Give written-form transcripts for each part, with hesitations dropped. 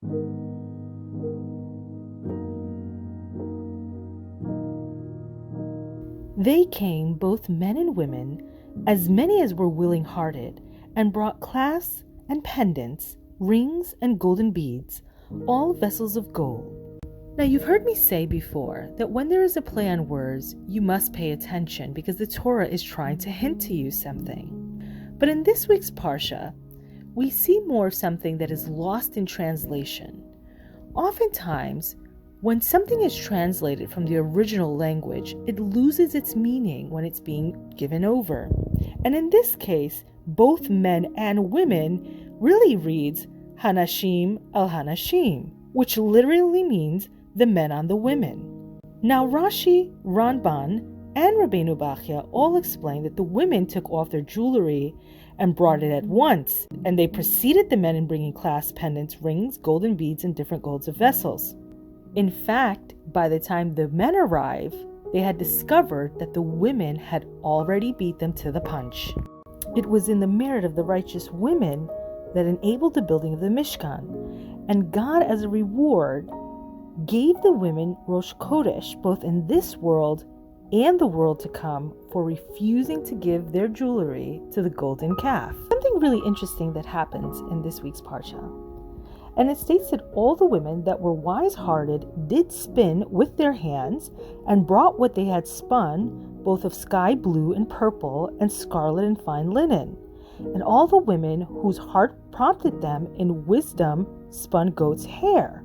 They came, both men and women, as many as were willing-hearted, and brought clasps and pendants, rings and golden beads, all vessels of gold. Now, you've heard me say before that when there is a play on words, you must pay attention because the Torah is trying to hint to you something. But in this week's Parsha, we see more of something that is lost in translation. Oftentimes, when something is translated from the original language, it loses its meaning when it's being given over. And in this case, both men and women really reads Hanashim al Hanashim, which literally means the men on the women. Now Rashi, Ramban, and Rabbeinu Bachya all explain that the women took off their jewelry and brought it at once, and they preceded the men in bringing clasp pendants, rings, golden beads, and different golds of vessels. In fact, by the time the men arrived, they had discovered that the women had already beat them to the punch. It was in the merit of the righteous women that enabled the building of the Mishkan, and God, as a reward, gave the women Rosh Kodesh, both in this world and the world to come, for refusing to give their jewelry to the golden calf. Something really interesting that happens in this week's Parsha. And it states that all the women that were wise-hearted did spin with their hands and brought what they had spun, both of sky blue and purple and scarlet and fine linen. And all the women whose heart prompted them in wisdom spun goat's hair.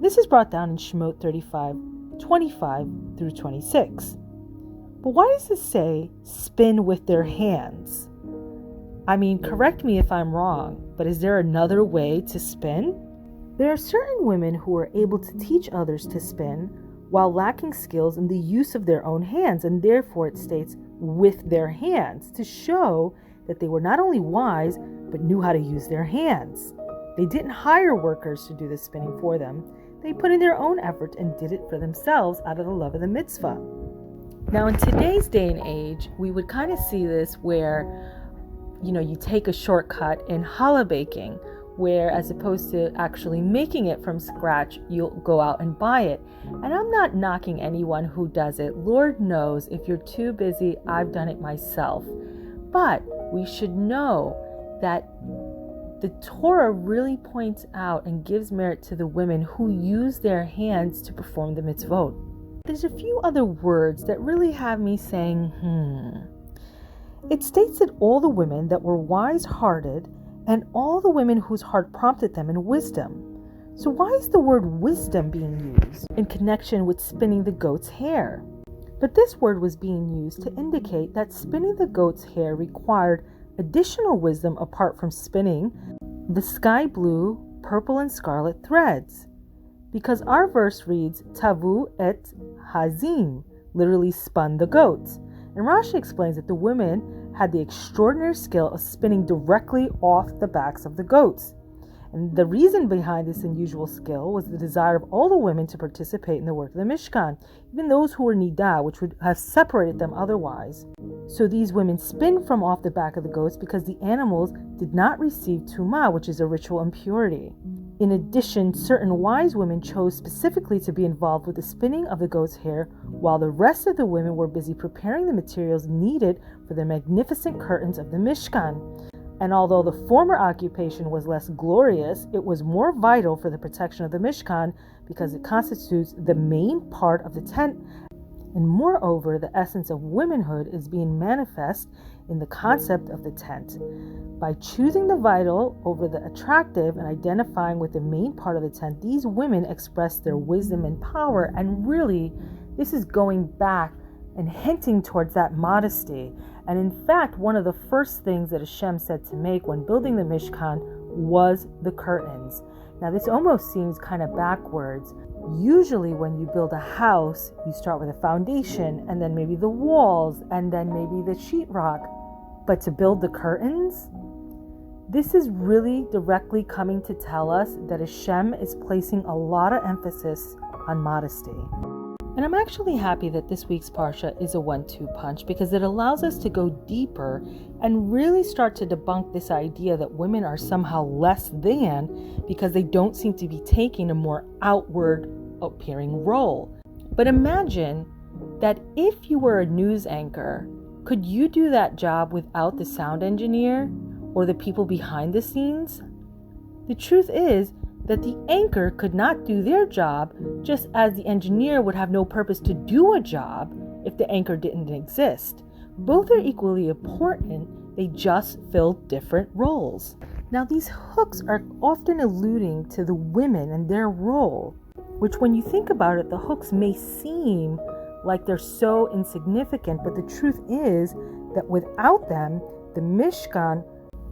This is brought down in Shemot 35:25 through 26. But why does it say spin with their hands? I mean, correct me if I'm wrong, but is there another way to spin? There are certain women who are able to teach others to spin while lacking skills in the use of their own hands, and therefore it states with their hands to show that they were not only wise, but knew how to use their hands. They didn't hire workers to do the spinning for them. They put in their own effort and did it for themselves out of the love of the mitzvah. Now, in today's day and age, we would kind of see this where, you take a shortcut in challah baking, where as opposed to actually making it from scratch, you'll go out and buy it. And I'm not knocking anyone who does it. Lord knows if you're too busy, I've done it myself. But we should know that the Torah really points out and gives merit to the women who use their hands to perform the mitzvot. There's a few other words that really have me saying, It states that all the women that were wise-hearted and all the women whose heart prompted them in wisdom. So why is the word wisdom being used in connection with spinning the goat's hair? But this word was being used to indicate that spinning the goat's hair required additional wisdom apart from spinning the sky blue, purple, and scarlet threads. Because our verse reads, Tavu et hazim, literally spun the goats. And Rashi explains that the women had the extraordinary skill of spinning directly off the backs of the goats. And the reason behind this unusual skill was the desire of all the women to participate in the work of the Mishkan, even those who were nidah, which would have separated them otherwise. So these women spin from off the back of the goats because the animals did not receive tumah, which is a ritual impurity. In addition, certain wise women chose specifically to be involved with the spinning of the goat's hair, while the rest of the women were busy preparing the materials needed for the magnificent curtains of the Mishkan. And although the former occupation was less glorious, it was more vital for the protection of the Mishkan because it constitutes the main part of the tent. And moreover, the essence of womanhood is being manifest in the concept of the tent. By choosing the vital over the attractive and identifying with the main part of the tent, these women express their wisdom and power. And really, this is going back and hinting towards that modesty. And in fact, one of the first things that HaShem said to make when building the Mishkan was the curtains. Now, this almost seems kind of backwards. Usually when you build a house, you start with a foundation and then maybe the walls and then maybe the sheetrock. But to build the curtains, this is really directly coming to tell us that HaShem is placing a lot of emphasis on modesty. And I'm actually happy that this week's Parsha is a 1-2 punch because it allows us to go deeper and really start to debunk this idea that women are somehow less than because they don't seem to be taking a more outward appearing role. But imagine that if you were a news anchor, could you do that job without the sound engineer or the people behind the scenes? The truth is that the anchor could not do their job, just as the engineer would have no purpose to do a job if the anchor didn't exist. Both are equally important, they just fill different roles. Now, these hooks are often alluding to the women and their role, which when you think about it, the hooks may seem like they're so insignificant, but the truth is that without them, the Mishkan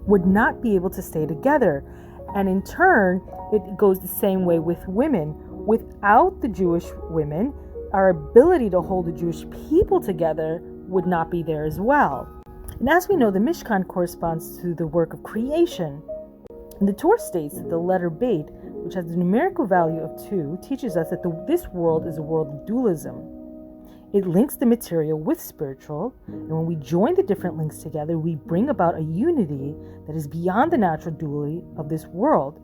would not be able to stay together. And in turn, it goes the same way with women. Without the Jewish women, our ability to hold the Jewish people together would not be there as well. And as we know, the Mishkan corresponds to the work of creation. And the Torah states that the letter Beit, which has the numerical value of 2, teaches us that this world is a world of dualism. It links the material with spiritual, and when we join the different links together, we bring about a unity that is beyond the natural duality of this world.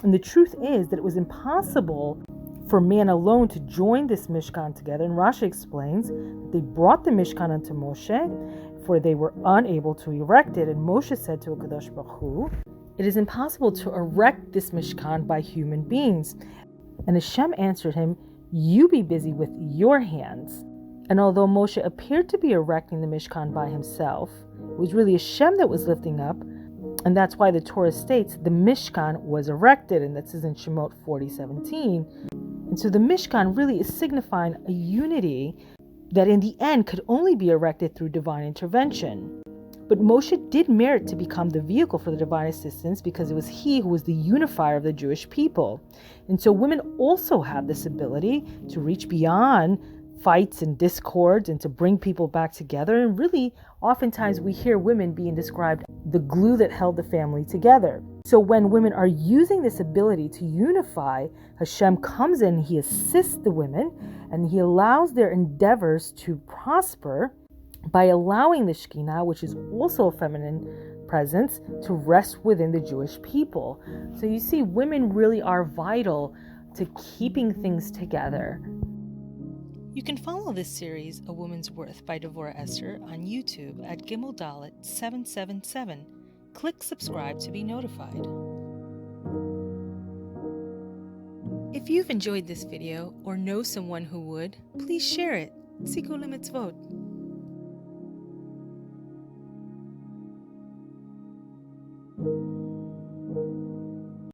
And the truth is that it was impossible for man alone to join this Mishkan together. And Rashi explains that they brought the Mishkan unto Moshe, for they were unable to erect it. And Moshe said to HaKadosh Baruch Hu, it is impossible to erect this Mishkan by human beings. And HaShem answered him, you be busy with your hands. And although Moshe appeared to be erecting the Mishkan by himself, it was really HaShem that was lifting up, and that's why the Torah states the Mishkan was erected, and that's in Shemot 40:17. And so the Mishkan really is signifying a unity that in the end could only be erected through divine intervention. But Moshe did merit to become the vehicle for the divine assistance because it was he who was the unifier of the Jewish people. And so women also have this ability to reach beyond fights and discords and to bring people back together. And really, oftentimes we hear women being described the glue that held the family together. So when women are using this ability to unify, HaShem comes in, he assists the women, and he allows their endeavors to prosper by allowing the Shekinah, which is also a feminine presence, to rest within the Jewish people. So you see, women really are vital to keeping things together. You can follow this series, A Woman's Worth by Devorah Esther, on YouTube at Gimel Dalet 777. Click subscribe to be notified. If you've enjoyed this video or know someone who would, please share it. Siku Limitzvot.